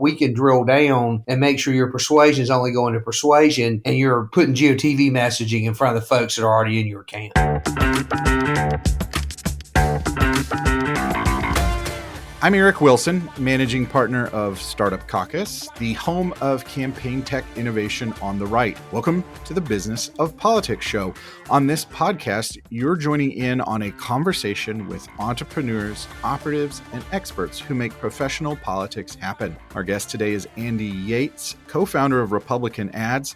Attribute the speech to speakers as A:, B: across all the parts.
A: We can drill down and make sure your persuasion is only going to persuasion and you're putting GeoTV messaging in front of the folks that are already in your camp.
B: I'm Eric Wilson, managing partner of Startup Caucus, the home of campaign tech innovation on the right. Welcome to the Business of Politics show. On this podcast, you're joining in on a conversation with entrepreneurs, operatives, and experts who make professional politics happen. Our guest today is Andy Yates, co-founder of Republican Ads,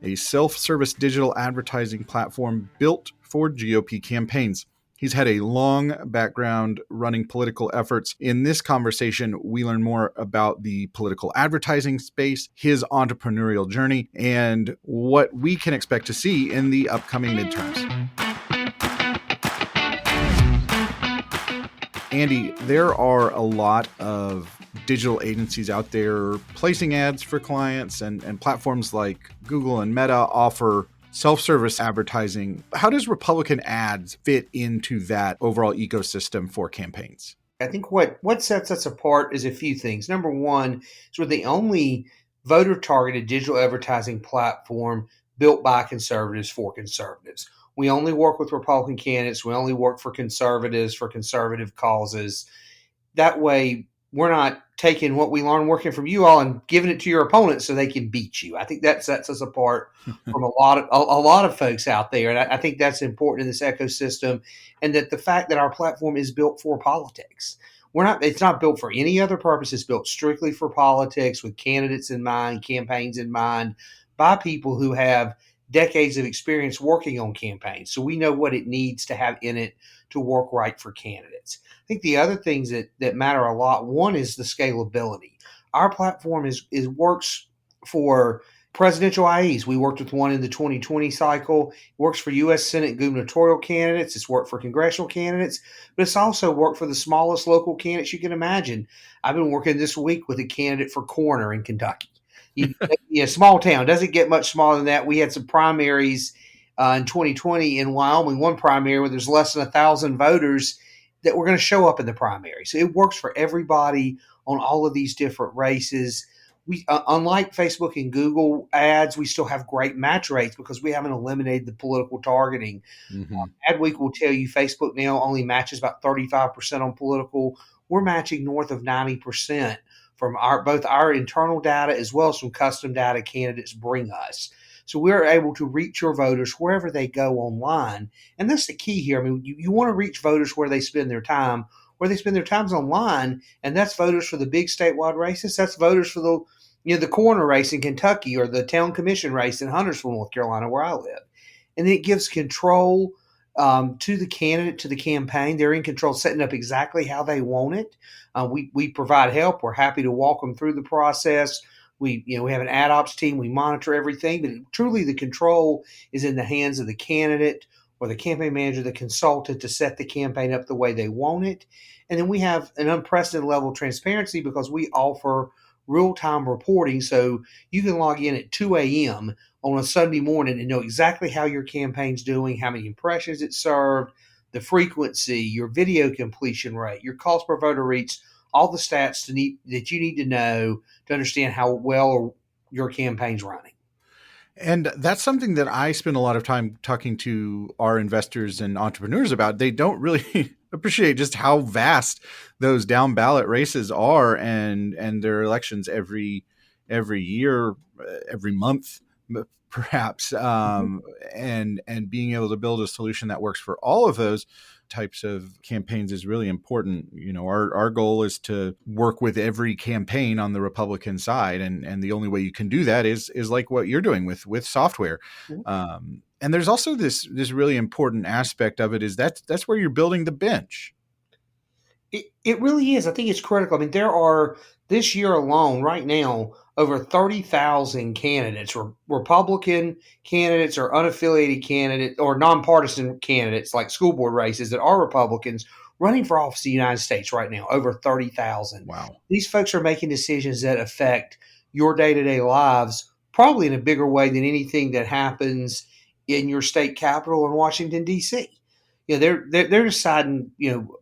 B: a self-service digital advertising platform built for GOP campaigns. He's had a long background running political efforts. In this conversation, we learn more about the political advertising space, his entrepreneurial journey, and what we can expect to see in the upcoming midterms. Andy, there are a lot of digital agencies out there placing ads for clients, and platforms like Google and Meta offer self-service advertising. How does Republican Ads fit into that overall ecosystem for campaigns?
A: I think what sets us apart is a few things. Number one, is we're the only voter-targeted digital advertising platform built by conservatives for conservatives. We only work with Republican candidates. We only work for conservatives, for conservative causes. That way, we're not taking what we learn working from you all and giving it to your opponents so they can beat you. I think that sets us apart from a lot of folks out there. And I think that's important in this ecosystem, and that the fact that our platform is built for politics. It's not built for any other purpose. It's built strictly for politics, with candidates in mind, campaigns in mind, by people who have decades of experience working on campaigns. So we know what it needs to have in it to work right for candidates. I think the other things that matter a lot, one is the scalability. Our platform works for presidential IEs. We worked with one in the 2020 cycle. It works for U.S. Senate gubernatorial candidates. It's worked for congressional candidates, but it's also worked for the smallest local candidates you can imagine. I've been working this week with a candidate for coroner in Kentucky. Small town. Doesn't get much smaller than that. We had some primaries in 2020 in Wyoming, one primary where there's less than 1,000 voters that were going to show up in the primary. So it works for everybody on all of these different races. We, unlike Facebook and Google ads, we still have great match rates because we haven't eliminated the political targeting. Mm-hmm. Adweek will tell you Facebook now only matches about 35% on political. We're matching north of 90% from both our internal data as well as from custom data candidates bring us. So we're able to reach your voters wherever they go online. And that's the key here. I mean, you want to reach voters where they spend their time. Where they spend their times online, and that's voters for the big statewide races. That's voters for the coroner race in Kentucky, or the town commission race in Huntersville, North Carolina, where I live. And then it gives control to the candidate, to the campaign. They're in control, setting up exactly how they want it. We provide help. We're happy to walk them through the process. We have an ad ops team. We monitor everything, but truly the control is in the hands of the candidate or the campaign manager, the consultant, to set the campaign up the way they want it. And then we have an unprecedented level of transparency because we offer real-time reporting. So you can log in at 2 a.m. on a Sunday morning and know exactly how your campaign's doing, how many impressions it served, the frequency, your video completion rate, your cost per voter reach, all the stats that you need to know to understand how well your campaign's running.
B: And that's something that I spend a lot of time talking to our investors and entrepreneurs about. They don't really appreciate just how vast those down ballot races are, and their elections every year, every month, perhaps, and being able to build a solution that works for all of those types of campaigns is really important. Our goal is to work with every campaign on the Republican side, and the only way you can do that is like what you're doing with software. Mm-hmm. And there's also this really important aspect of it is that's where you're building the bench.
A: It really is. I think it's critical. I mean, there are, this year alone, right now, over 30,000 candidates, or Republican candidates or unaffiliated candidates or nonpartisan candidates like school board races that are Republicans running for office in the United States right now, over 30,000.
B: Wow.
A: These folks are making decisions that affect your day-to-day lives, probably in a bigger way than anything that happens in your state capital in Washington, D.C. they're deciding,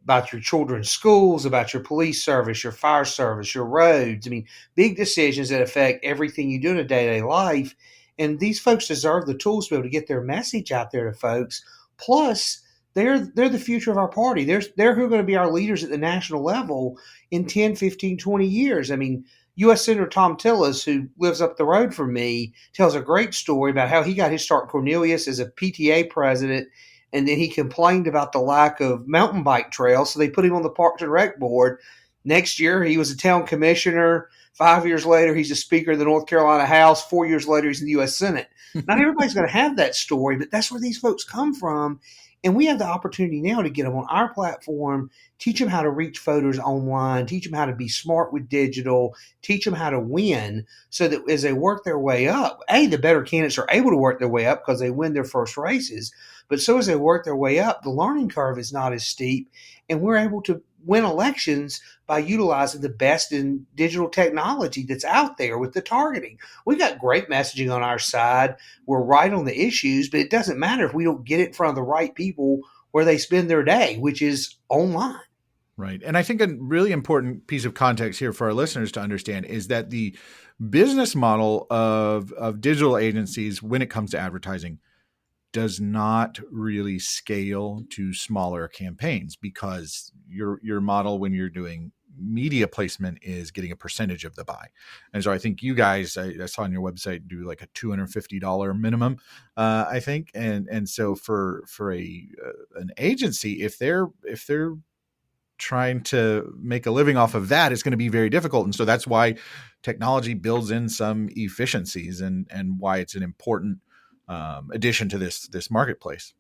A: about your children's schools, about your police service, your fire service, your roads. I mean, big decisions that affect everything you do in a day to day life. And these folks deserve the tools to be able to get their message out there to folks. Plus, they're the future of our party. They're who are going to be our leaders at the national level in 10, 15, 20 years. I mean, U.S. Senator Tom Tillis, who lives up the road from me, tells a great story about how he got his start in Cornelius as a PTA president, and then he complained about the lack of mountain bike trails, so they put him on the Parks and Rec board. Next year, he was a town commissioner. 5 years later, he's a speaker of the North Carolina House. 4 years later, he's in the U.S. Senate. Not everybody's going to have that story, but that's where these folks come from. And we have the opportunity now to get them on our platform, teach them how to reach voters online, teach them how to be smart with digital, teach them how to win, so that as they work their way up, the better candidates are able to work their way up because they win their first races. But so as they work their way up, the learning curve is not as steep, and we're able to win elections by utilizing the best in digital technology that's out there with the targeting. We got great messaging on our side. We're right on the issues, but it doesn't matter if we don't get it in front of the right people where they spend their day, which is online.
B: Right. And I think a really important piece of context here for our listeners to understand is that the business model of digital agencies when it comes to advertising does not really scale to smaller campaigns, because your model when you're doing media placement is getting a percentage of the buy. And so I think you guys, I saw on your website, do like a $250 minimum, I think. And so for an agency, if they're trying to make a living off of that, it's going to be very difficult. And so that's why technology builds in some efficiencies, and why it's an important addition to this marketplace.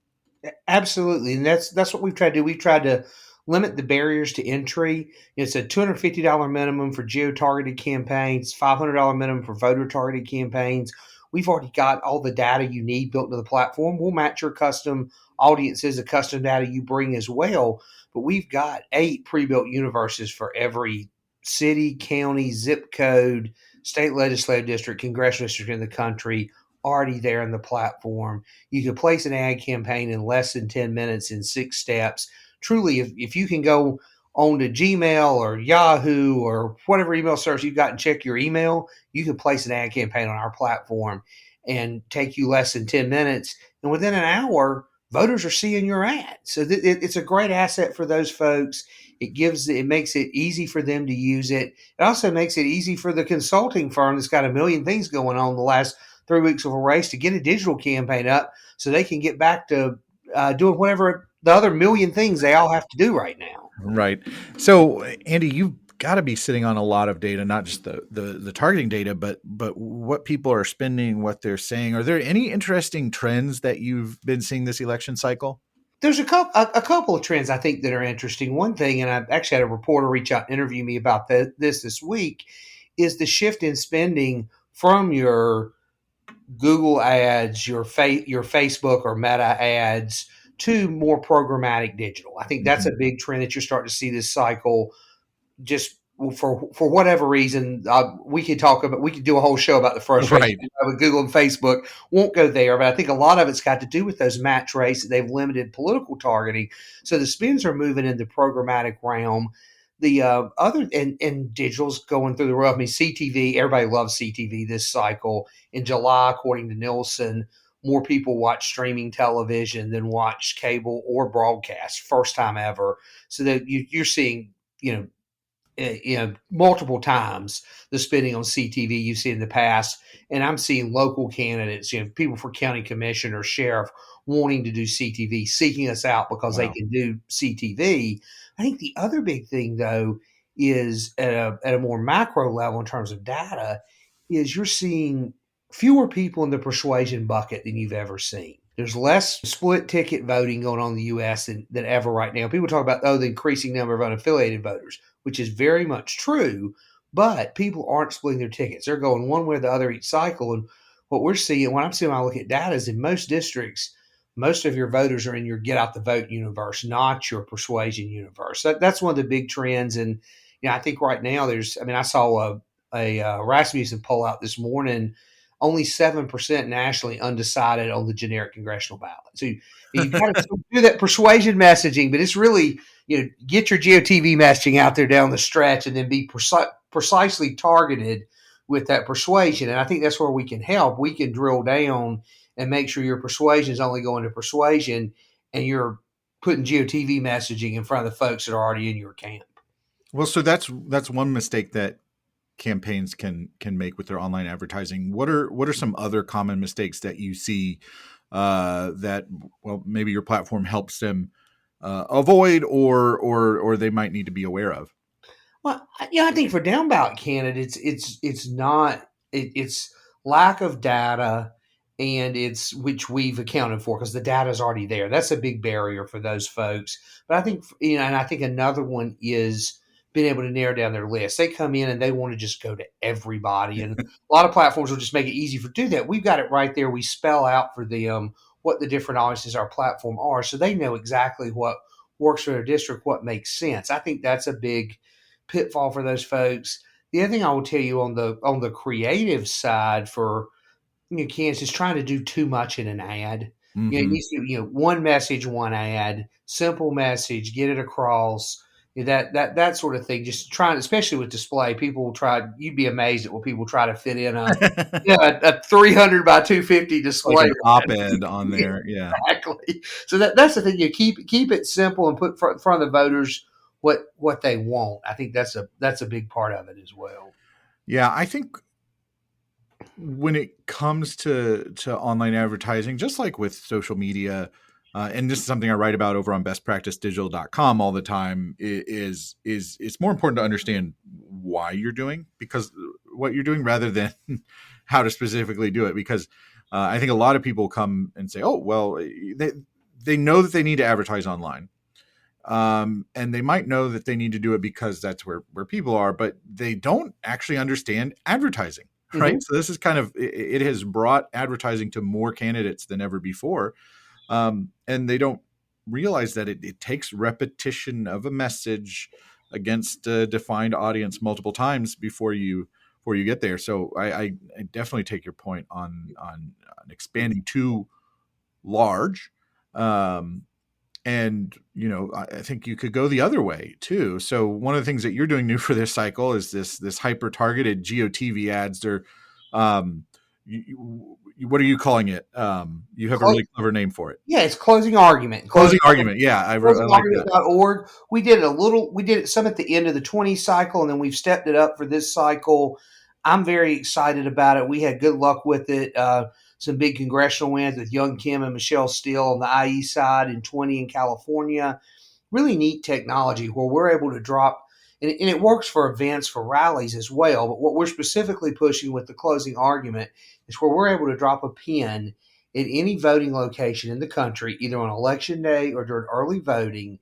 A: Absolutely, and that's what we've tried to do. We've tried to limit the barriers to entry. It's a $250 minimum for geo-targeted campaigns, $500 minimum for voter-targeted campaigns. We've already got all the data you need built into the platform. We'll match your custom audiences, the custom data you bring as well. But we've got 8 pre-built universes for every city, county, zip code, state legislative district, congressional district in the country already there in the platform. You can place an ad campaign in less than 10 minutes in 6 steps. Truly, if you can go on to Gmail or Yahoo or whatever email service you've got and check your email, you can place an ad campaign on our platform and take you less than 10 minutes. And within an hour, voters are seeing your ad. So it's a great asset for those folks. It makes it easy for them to use it. It also makes it easy for the consulting firm that's got a million things going on the last 3 weeks of a race to get a digital campaign up so they can get back to doing whatever the other million things they all have to do right now.
B: Right. So, Andy, you've got to be sitting on a lot of data, not just the targeting data, but what people are spending, what they're saying. Are there any interesting trends that you've been seeing this election cycle?
A: There's a couple of trends I think that are interesting. One thing, and I've actually had a reporter reach out and interview me about this week, is the shift in spending from your Google ads, your Facebook or Meta ads to more programmatic digital. I think that's a big trend that you're starting to see this cycle. Just for whatever reason, we could do a whole show about the frustration with Google and Facebook. Won't go there, but I think a lot of it's got to do with those match rates that they've limited political targeting. So the spins are moving in the programmatic realm. The other and digital's going through the roof. I mean, CTV, everybody loves CTV this cycle. In July, according to Nielsen, more people watch streaming television than watch cable or broadcast, first time ever. So that you're seeing, multiple times the spending on CTV you've seen in the past. And I'm seeing local candidates, people for county commissioner, sheriff, wanting to do CTV, seeking us out because they can do CTV. I think the other big thing, though, is at a more macro level in terms of data, is you're seeing fewer people in the persuasion bucket than you've ever seen. There's less split ticket voting going on in the U.S. than ever right now. People talk about, the increasing number of unaffiliated voters, which is very much true, but people aren't splitting their tickets. They're going one way or the other each cycle. And what I'm seeing when I look at data is in most districts, most of your voters are in your get out the vote universe, not your persuasion universe. That's one of the big trends. And I think right now I saw a Rasmussen poll out this morning only 7% nationally undecided on the generic congressional ballot. So you got to do that persuasion messaging, but it's really, get your GOTV messaging out there down the stretch and then be precisely targeted with that persuasion. And I think that's where we can help. We can drill down and make sure your persuasion is only going to persuasion and you're putting GOTV messaging in front of the folks that are already in your camp.
B: Well, so that's one mistake that campaigns can make with their online advertising. What are some other common mistakes that you see that, well, maybe your platform helps them avoid, or they might need to be aware of?
A: Well, I think for down ballot candidates, it's not it's lack of data, and it's which we've accounted for because the data is already there. That's a big barrier for those folks. But I think and I think another one is being able to narrow down their list. They come in and they want to just go to everybody, and a lot of platforms will just make it easy for do that. We've got it right there. We spell out for them what the different audiences our platform are, so they know exactly what works for their district, what makes sense. I think that's a big pitfall for those folks. The other thing I will tell you on the creative side for Kansas is trying to do too much in an ad. It
B: Mm-hmm.
A: needs to one message, one ad, simple message, get it across. That sort of thing. Just trying, especially with display, people will try. You'd be amazed at what people try to fit in a 300 by 250
B: Like
A: display.
B: an op-ed on there. Yeah.
A: Exactly. So that's the thing. You keep it simple and put in front of the voters what they want. I think that's a big part of it as well.
B: Yeah, I think when it comes to online advertising, just like with social media, and this is something I write about over on bestpracticedigital.com all the time, is it's more important to understand why you're doing because what you're doing rather than how to specifically do it. Because I think a lot of people come and say, oh, well, they know that they need to advertise online. And they might know that they need to do it because that's where people are, but they don't actually understand advertising, right?
A: Mm-hmm.
B: So this is kind of, it has brought advertising to more candidates than ever before. And they don't realize that it takes repetition of a message against a defined audience multiple times before you get there. So I definitely take your point on expanding too large. And I think you could go the other way too. So one of the things that you're doing new for this cycle is this hyper targeted GOTV ads. They're what are you calling it? You have a really clever name for it.
A: Yeah, it's closing argument.
B: Closing argument. Yeah, I like that.
A: Closingargument.org. We did some at the end of the 20 cycle, and then we've stepped it up for this cycle. I'm very excited about it. We had good luck with it. Some big congressional wins with Young Kim and Michelle Steele on the IE side in 20 in California. Really neat technology where we're able to drop, and it works for events, for rallies as well. But what we're specifically pushing with the closing argument is where we're able to drop a pin at any voting location in the country, either on election day or during early voting,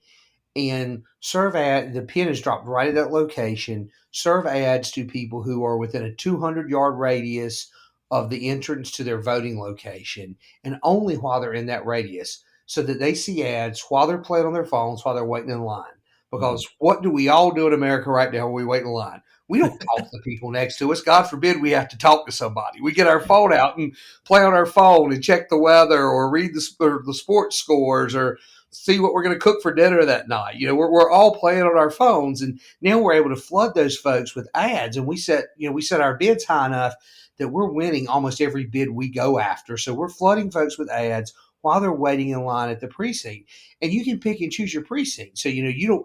A: and serve ad. The pin is dropped right at that location. Serve ads to people who are within a 200-yard radius of the entrance to their voting location, and only while they're in that radius, so that they see ads while they're playing on their phones while they're waiting in line.
B: Mhm.
A: Because what do we all do in America right now when we wait in line? We don't talk to the people next to us. God forbid we have to talk to somebody. We get our phone out and play on our phone and check the weather or read the sports scores or see what we're going to cook for dinner that night. We're all playing on our phones, and now we're able to flood those folks with ads. And we set our bids high enough that we're winning almost every bid we go after. So we're flooding folks with ads while they're waiting in line at the precinct. And you can pick and choose your precinct. So you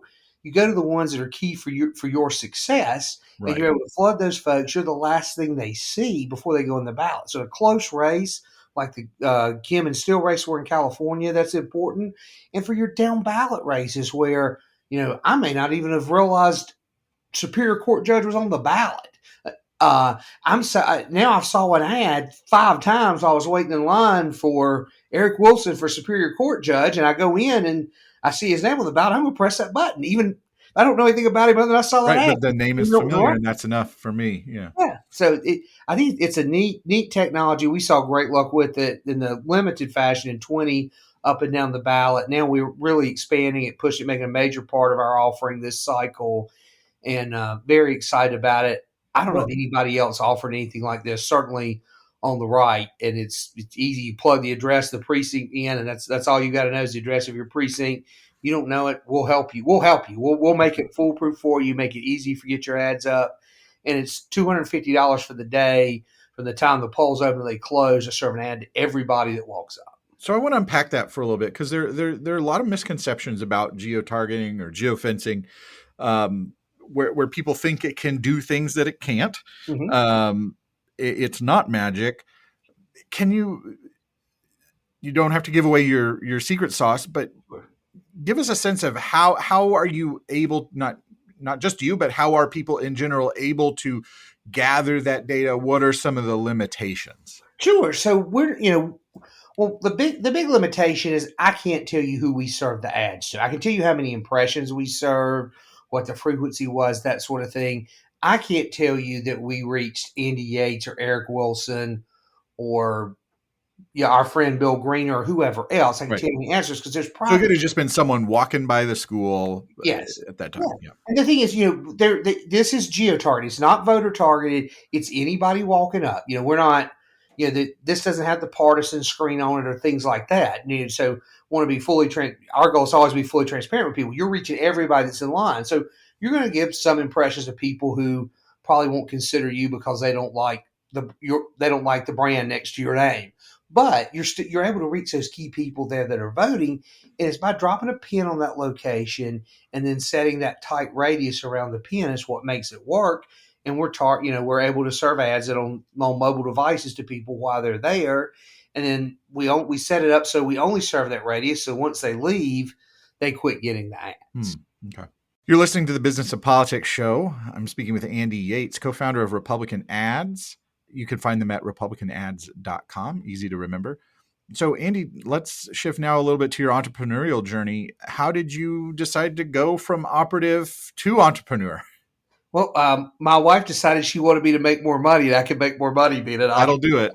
A: go to the ones that are key for your success, and
B: Right.
A: you're able to flood those folks. You're the last thing they see before they go in the ballot. So a close race like the Kim and Steele race were in California, that's important. And for your down ballot races where, I may not even have realized Superior Court judge was on the ballot. Now I've saw an ad 5 times while I was waiting in line for Eric Wilson for Superior Court judge, and I go in and I see his name on the ballot. I'm going to press that button, even I don't know anything about him other than I saw that
B: Right.
A: ad.
B: The name is familiar, and that's enough for me. Yeah.
A: Yeah. So I think it's a neat technology. We saw great luck with it in the limited fashion in 20 up and down the ballot. Now we're really expanding it, pushing it, making a major part of our offering this cycle, and very excited about it. I don't know if
B: Well,
A: anybody else offered anything like this. Certainly on the right, and it's easy. You plug the address of the precinct in, and that's all you got to know is the address of your precinct. You don't know it, we'll help you. We'll help you. We'll make it foolproof for you. Make it easy for get your ads up, and it's $250 for the day from the time the polls open to they close to serve an ad to everybody that walks up.
B: So I want to unpack that for a little bit because there are a lot of misconceptions about geotargeting or geofencing, where people think it can do things that it can't.
A: Mm-hmm.
B: It's not magic. Can you? You don't have to give away your secret sauce, but give us a sense of how are you able, not just you, but how are people in general able to gather that data? What are some of the limitations?
A: Sure. So well, the big limitation is I can't tell you who we served the ads to. I can tell you how many impressions we served, what the frequency was, that sort of thing. I can't tell you that we reached Andy Yates or Eric Wilson or our friend Bill Green or whoever else. I can tell you the answers because there's
B: So it
A: probably
B: could have just been someone walking by the school
A: yes.
B: at that time. Yeah.
A: And the thing is, this is geo-targeted. It's not voter targeted. It's anybody walking up. We're not, this doesn't have the partisan screen on it or things like that. So want to be our goal is to always be fully transparent with people. You're reaching everybody that's in line. So you're going to give some impressions of people who probably won't consider you because they don't like the brand next to your name. But you're able to reach those key people there that are voting, and it's by dropping a pin on that location and then setting that tight radius around the pin is what makes it work. And we're able to serve ads on mobile devices to people while they're there, and then we set it up so we only serve that radius. So once they leave, they quit getting the ads.
B: Okay. You're listening to the Business of Politics show. I'm speaking with Andy Yates, co-founder of Republican Ads. You can find them at republicanads.com. Easy to remember. So, Andy, let's shift now a little bit to your entrepreneurial journey. How did you decide to go from operative to entrepreneur?
A: Well, my wife decided she wanted me to make more money, and I could make more money being an
B: That'll do it.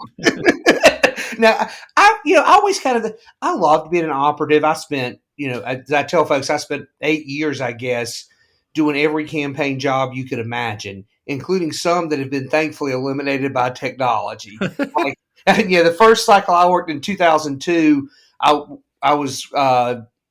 A: Now, I always I loved being an operative. I spent, as I tell folks, I spent 8 years, I guess, doing every campaign job you could imagine, including some that have been thankfully eliminated by technology. The first cycle I worked in 2002, I was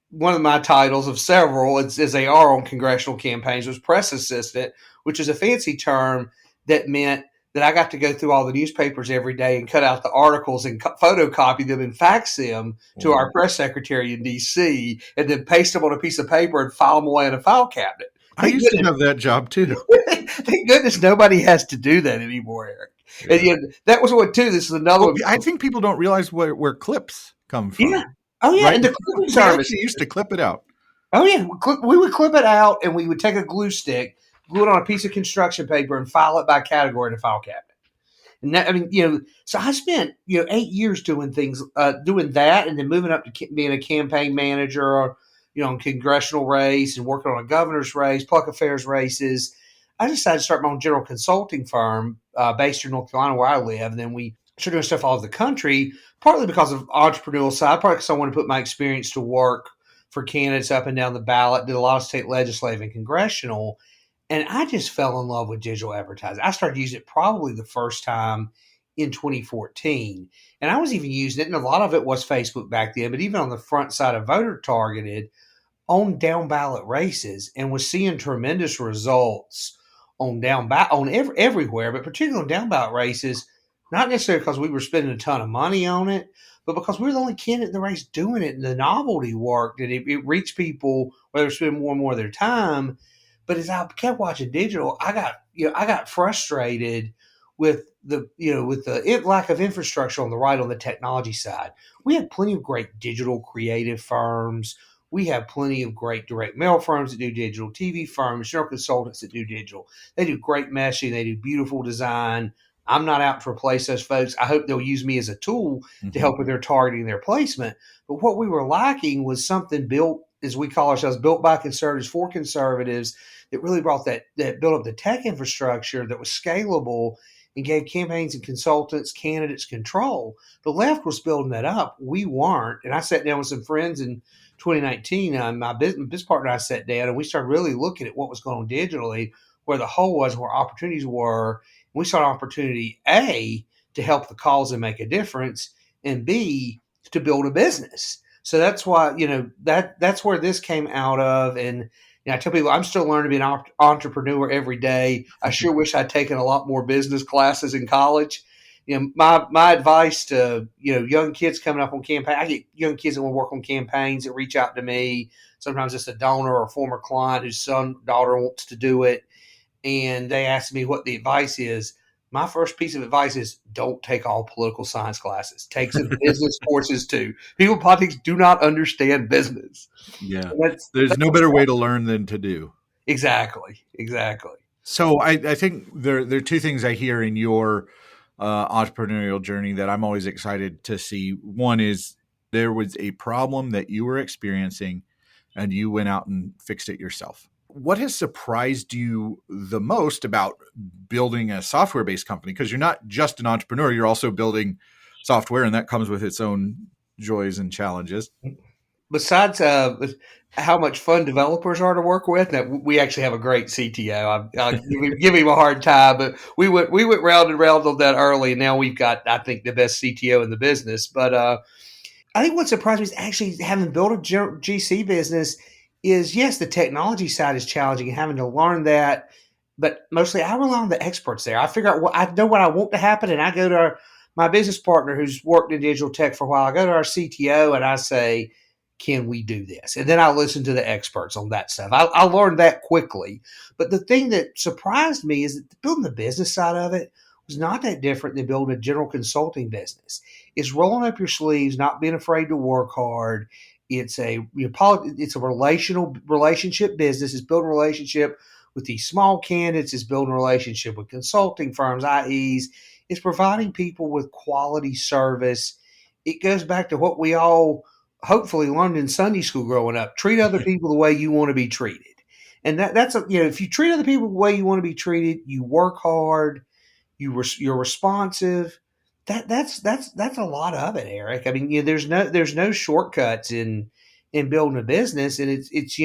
A: one of my titles of several, as they are on congressional campaigns, was press assistant, which is a fancy term that meant that I got to go through all the newspapers every day and cut out the articles and photocopy them and fax them to our press secretary in D.C. and then paste them on a piece of paper and file them away in a file cabinet.
B: I used to have that job too.
A: Thank goodness nobody has to do that anymore, Eric. Yeah. And that was one too. This is another one.
B: I think people don't realize where clips come from.
A: Yeah. Oh yeah, right? And the clipping service.
B: We used to clip it out.
A: Oh yeah, we would clip it out, and we would take a glue stick, glue it on a piece of construction paper, and file it by category in a file cabinet. And that, so I spent 8 years doing that, and then moving up to being a campaign manager, or in congressional race and working on a governor's race, public affairs races. I decided to start my own general consulting firm based in North Carolina, where I live, and then we started doing stuff all over the country. Partly because of entrepreneurial side, partly because I wanted to put my experience to work for candidates up and down the ballot. Did a lot of state legislative and congressional. And I just fell in love with digital advertising. I started using it probably the first time in 2014. And I was even using it, and a lot of it was Facebook back then, but even on the front side of voter targeted on down ballot races, and was seeing tremendous results on everywhere, but particularly on down ballot races, not necessarily because we were spending a ton of money on it, but because we were the only candidate in the race doing it, and the novelty worked, and it reached people where they're spending more and more of their time. But as I kept watching digital, I got frustrated with the lack of infrastructure on the technology side. We had plenty of great digital creative firms. We have plenty of great direct mail firms that do digital, TV firms, general consultants that do digital. They do great meshing. They do beautiful design. I'm not out to replace those folks. I hope they'll use me as a tool to help with their targeting, their placement. But what we were lacking was something built, as we call ourselves, built by conservatives for conservatives, that really brought that built up the tech infrastructure that was scalable and gave campaigns and consultants, candidates control. The left was building that up. We weren't. And I sat down with some friends in 2019. My business partner and I sat down, and we started really looking at what was going on digitally, where the hole was, where opportunities were. And we saw an opportunity, A, to help the cause and make a difference, and B, to build a business. So that's why, that's where this came out of. And I tell people I'm still learning to be an entrepreneur every day. I sure wish I'd taken a lot more business classes in college. My advice to young kids coming up on campaign, I get young kids that want to work on campaigns that reach out to me. Sometimes it's a donor or a former client whose son, daughter wants to do it, and they ask me what the advice is. My first piece of advice is don't take all political science classes. Take some business courses too. People in politics do not understand business.
B: Yeah.
A: And
B: There's no better way to learn than to do.
A: exactly.
B: So I think there are two things I hear in your entrepreneurial journey that I'm always excited to see. One is there was a problem that you were experiencing and you went out and fixed it yourself. What has surprised you the most about building a software-based company? Because you're not just an entrepreneur, you're also building software, and that comes with its own joys and challenges.
A: Besides how much fun developers are to work with, that we actually have a great CTO. I'll give him a hard time, but we went round and round on that early, and now we've got, I think, the best CTO in the business. But I think what surprised me is actually having built a GC business is, yes, the technology side is challenging and having to learn that, but mostly I rely on the experts there. I figure out what I know, what I want to happen, and I go to my business partner who's worked in digital tech for a while. I go to our CTO and I say, can we do this? And then I listen to the experts on that stuff. I learned that quickly. But the thing that surprised me is that building the business side of it was not that different than building a general consulting business. It's rolling up your sleeves, not being afraid to work hard. It's it's a relationship business. It's building a relationship with these small candidates. It's building a relationship with consulting firms, IEs. It's providing people with quality service. It goes back to what we all hopefully learned in Sunday school growing up. Treat other people the way you want to be treated. And if you treat other people the way you want to be treated, you work hard, you're responsive. That's a lot of it, Eric. I mean, there's no shortcuts in building a business, and it's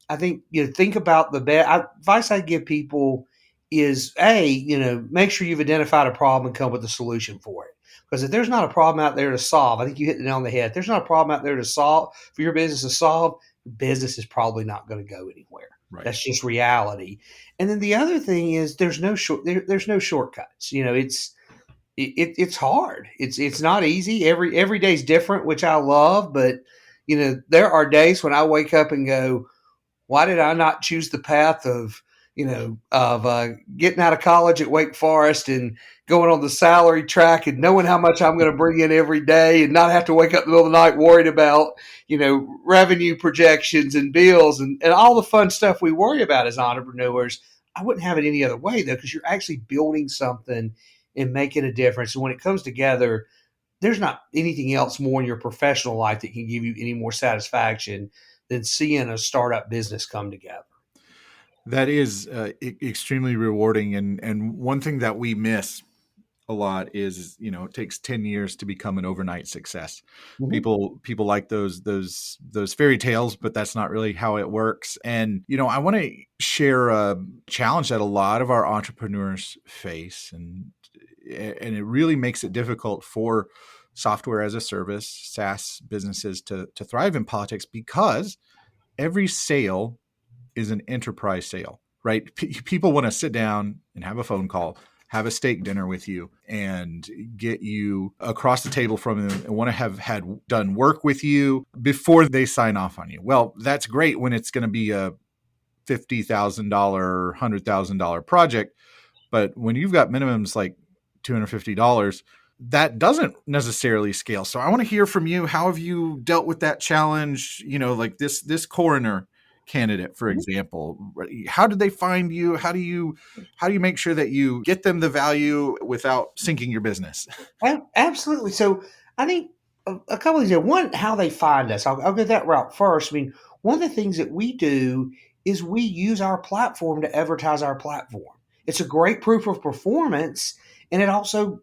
A: I think think about the best advice I give people is make sure you've identified a problem and come with a solution for it. Because if there's not a problem out there to solve, I think you hit the nail on the head. If there's not a problem out there to solve for your business to solve, your business is probably not going to go anywhere.
B: Right.
A: That's just reality. And then the other thing is there's no shortcuts. It's hard. It's not easy. Every day's different, which I love. But there are days when I wake up and go, why did I not choose the path of getting out of college at Wake Forest and going on the salary track and knowing how much I'm going to bring in every day and not have to wake up in the middle of the night worried about, revenue projections and bills and all the fun stuff we worry about as entrepreneurs. I wouldn't have it any other way, though, because you're actually building something and making a difference. And when it comes together, there's not anything else more in your professional life that can give you any more satisfaction than seeing a startup business come together.
B: That is extremely rewarding. And one thing that we miss a lot is, it takes 10 years to become an overnight success. Mm-hmm. People like those fairy tales, but that's not really how it works. And, I want to share a challenge that a lot of our entrepreneurs face. And it really makes it difficult for software as a service, SaaS businesses to thrive in politics, because every sale is an enterprise sale, right? People want to sit down and have a phone call, have a steak dinner with you, and get you across the table from them and want to have had done work with you before they sign off on you. Well, that's great when it's going to be a $50,000, $100,000 project. But when you've got minimums like $250, that doesn't necessarily scale. So I want to hear from you. How have you dealt with that challenge? Like this coroner candidate, for example, how did they find you? How do you make sure that you get them the value without sinking your business?
A: Absolutely. So I think a couple of things there. One, how they find us. I'll go that route first. I mean, one of the things that we do is we use our platform to advertise our platform. It's a great proof of performance, and it also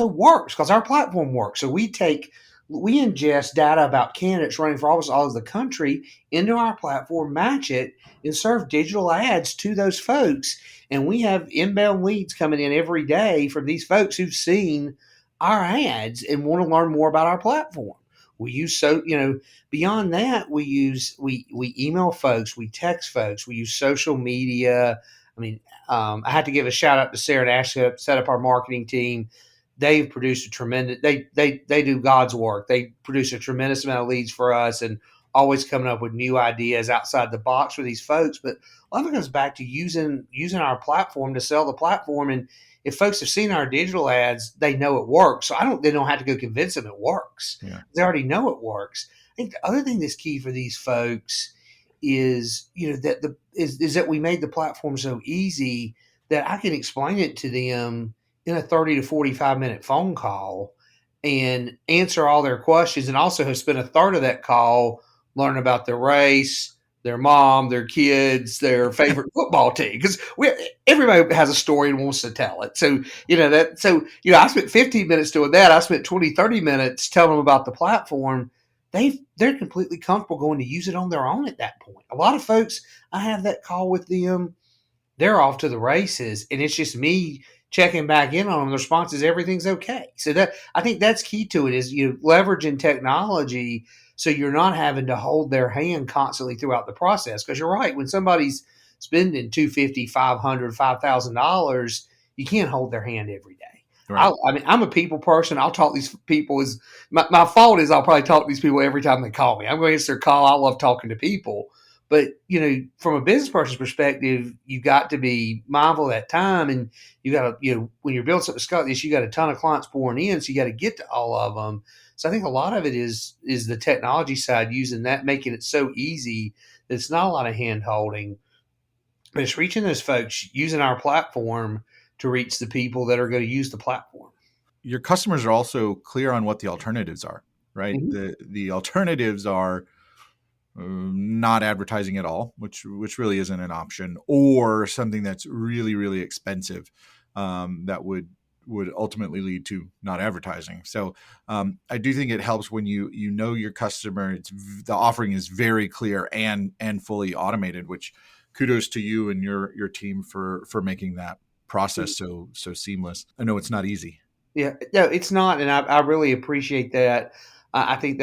A: works because our platform works. So we take we ingest data about candidates running for office all over the country into our platform, match it, and serve digital ads to those folks. And we have inbound leads coming in every day from these folks who've seen our ads and want to learn more about our platform. We use beyond that we email folks, we text folks, we use social media. I mean, I had to give a shout out to Sarah and Ashley who set up our marketing team. They've produced a tremendous they do God's work. They produce a tremendous amount of leads for us and always coming up with new ideas outside the box for these folks. But a lot of it comes back to using our platform to sell the platform. And if folks have seen our digital ads, they know it works. So they don't have to go convince them it works.
B: Yeah.
A: They already know it works. I think the other thing that's key for these folks is that we made the platform so easy that I can explain it to them in a 30 to 45-minute phone call and answer all their questions, and also have spent a third of that call learning about their race, their mom, their kids, their favorite football team. Because everybody has a story and wants to tell it. So, I spent 15 minutes doing that. I spent 20, 30 minutes telling them about the platform. They're completely comfortable going to use it on their own at that point. A lot of folks, I have that call with them, they're off to the races, and it's just me checking back in on them. The response is everything's okay. So that I think that's key to it is leveraging technology so you're not having to hold their hand constantly throughout the process. Because you're right, when somebody's spending $250, $500, $5,000, you can't hold their hand every day.
B: Right.
A: I mean, I'm a people person. I'll talk to these people. My fault is I'll probably talk to these people every time they call me. I'm going to answer their call. I love talking to people. But, from a business person's perspective, you got to be mindful of that time. And you got to, when you're building something like this, you got a ton of clients pouring in. So you got to get to all of them. So I think a lot of it is the technology side, using that, making it so easy that it's not a lot of hand holding, but it's reaching those folks using our platform to reach the people that are going to use the platform.
B: Your customers are also clear on what the alternatives are, right?
A: Mm-hmm.
B: The alternatives are not advertising at all, which really isn't an option, or something that's really, really expensive, that would ultimately lead to not advertising. So I do think it helps when you know your customer. The offering is very clear and fully automated, which kudos to you and your team for making that process so seamless. I know it's not easy.
A: Yeah, no, it's not, and I really appreciate that. I think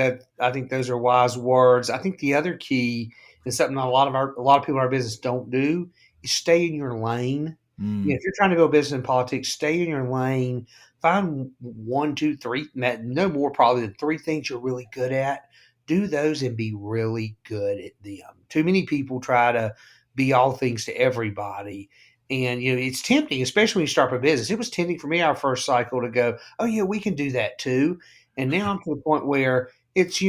A: those are wise words. I think the other key is something that a lot of people in our business don't do is stay in your lane. If you're trying to build business in politics, stay in your lane. Find one, two, three, no more probably than three things you're really good at. Do those and be really good at them. Too many people try to be all things to everybody. And it's tempting, especially when you start a business. It was tempting for me our first cycle to go, oh yeah, we can do that too. And now I'm to the point where it's you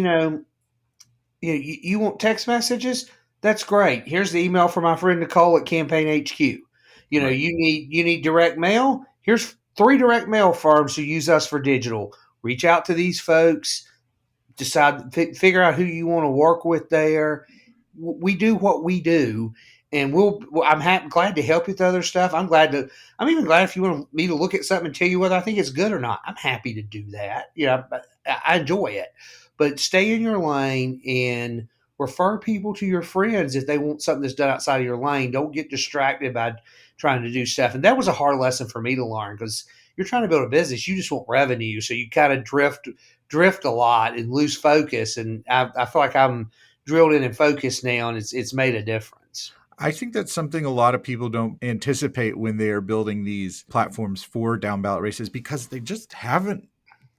A: want text messages? That's great. Here's the email from my friend Nicole at Campaign HQ.
B: Right.
A: You need direct mail. Here's 3 direct mail firms who use us for digital. Reach out to these folks. Figure out who you want to work with there. We do what we do, and glad to help you with other stuff. I'm even glad if you want me to look at something and tell you whether I think it's good or not. I'm happy to do that. I enjoy it, but stay in your lane and refer people to your friends if they want something that's done outside of your lane. Don't get distracted by trying to do stuff. And that was a hard lesson for me to learn, because you're trying to build a business. You just want revenue. So you kind of drift a lot and lose focus. And I feel like I'm drilled in and focused now, and it's made a difference.
B: I think that's something a lot of people don't anticipate when they are building these platforms for down ballot races, because they just haven't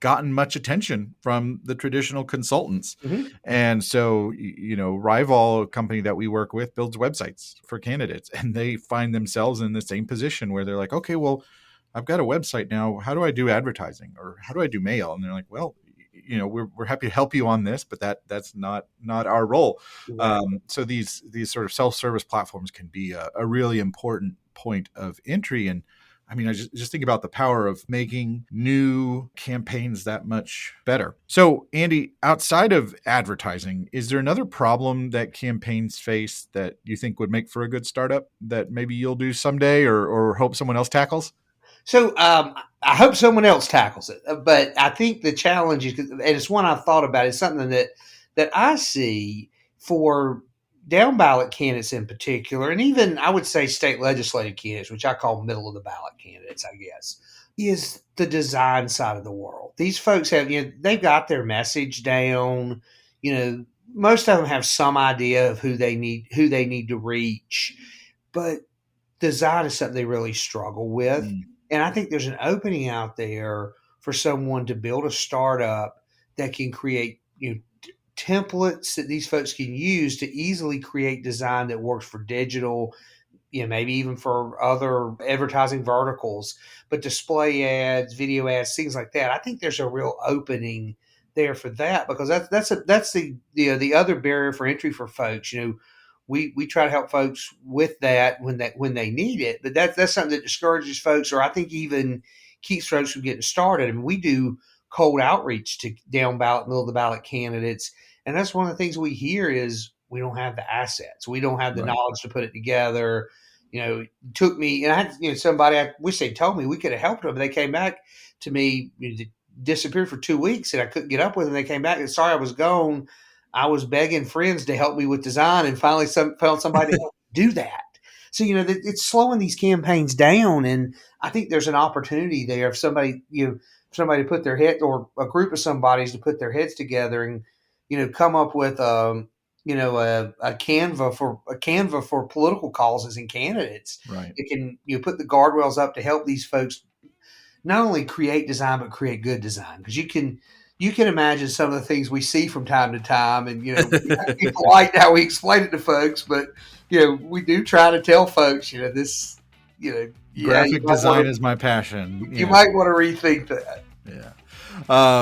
B: gotten much attention from the traditional consultants.
A: Mm-hmm.
B: And so, Rival, a company that we work with, builds websites for candidates, and they find themselves in the same position where they're like, okay, well, I've got a website now. How do I do advertising, or how do I do mail? And they're like, well, we're happy to help you on this, but that's not our role.
A: Right.
B: So these sort of self-service platforms can be a really important point of entry. And I mean, I just think about the power of making new campaigns that much better. So, Andy, outside of advertising, is there another problem that campaigns face that you think would make for a good startup that maybe you'll do someday, or hope someone else tackles?
A: So I hope someone else tackles it. But I think the challenge is, and it's one I've thought about, is something that I see for down ballot candidates in particular, and even I would say state legislative candidates, which I call middle of the ballot candidates, I guess, is the design side of the world. These folks have, they've got their message down. Most of them have some idea of who they need to reach, but design is something they really struggle with.
B: Mm.
A: And I think there's an opening out there for someone to build a startup that can create templates that these folks can use to easily create design that works for digital, maybe even for other advertising verticals, but display ads, video ads, things like that. I think there's a real opening there for that, because that's the other barrier for entry for folks. We try to help folks with that when they need it, but that's something that discourages folks, or I think even keeps folks from getting started. I mean, we do cold outreach to down ballot, middle of the ballot candidates, and that's one of the things we hear is we don't have the assets, we don't have the
B: Right.
A: knowledge to put it together. It took me, and I had somebody, I wish they told me we could have helped them. They came back to me, disappeared for 2 weeks, and I couldn't get up with them. They came back and sorry I was gone. I was begging friends to help me with design, and finally found somebody to help do that. So it's slowing these campaigns down, and I think there's an opportunity there if somebody put their head, or a group of somebodies to put their heads together and come up with a Canva for political causes and candidates.
B: Right.
A: It can put the guardrails up to help these folks not only create design but create good design, because you can imagine some of the things we see from time to time, and we have to be polite how we explain it to folks, but we do try to tell folks this
B: Graphic design is my passion.
A: You might want to rethink that.
B: Yeah.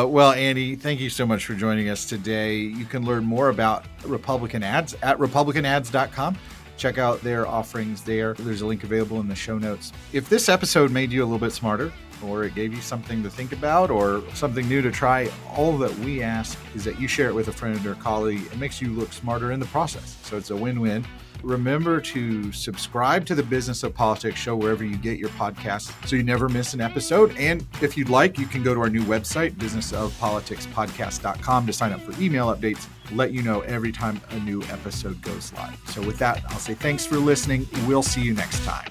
B: Well, Andy, thank you so much for joining us today. You can learn more about Republican Ads at republicanads.com. Check out their offerings there. There's a link available in the show notes. If this episode made you a little bit smarter, or it gave you something to think about, or something new to try, all that we ask is that you share it with a friend or colleague. It makes you look smarter in the process. So it's a win-win. Remember to subscribe to the Business of Politics show wherever you get your podcasts so you never miss an episode. And if you'd like, you can go to our new website, businessofpoliticspodcast.com, to sign up for email updates, let you know every time a new episode goes live. So with that, I'll say thanks for listening. We'll see you next time.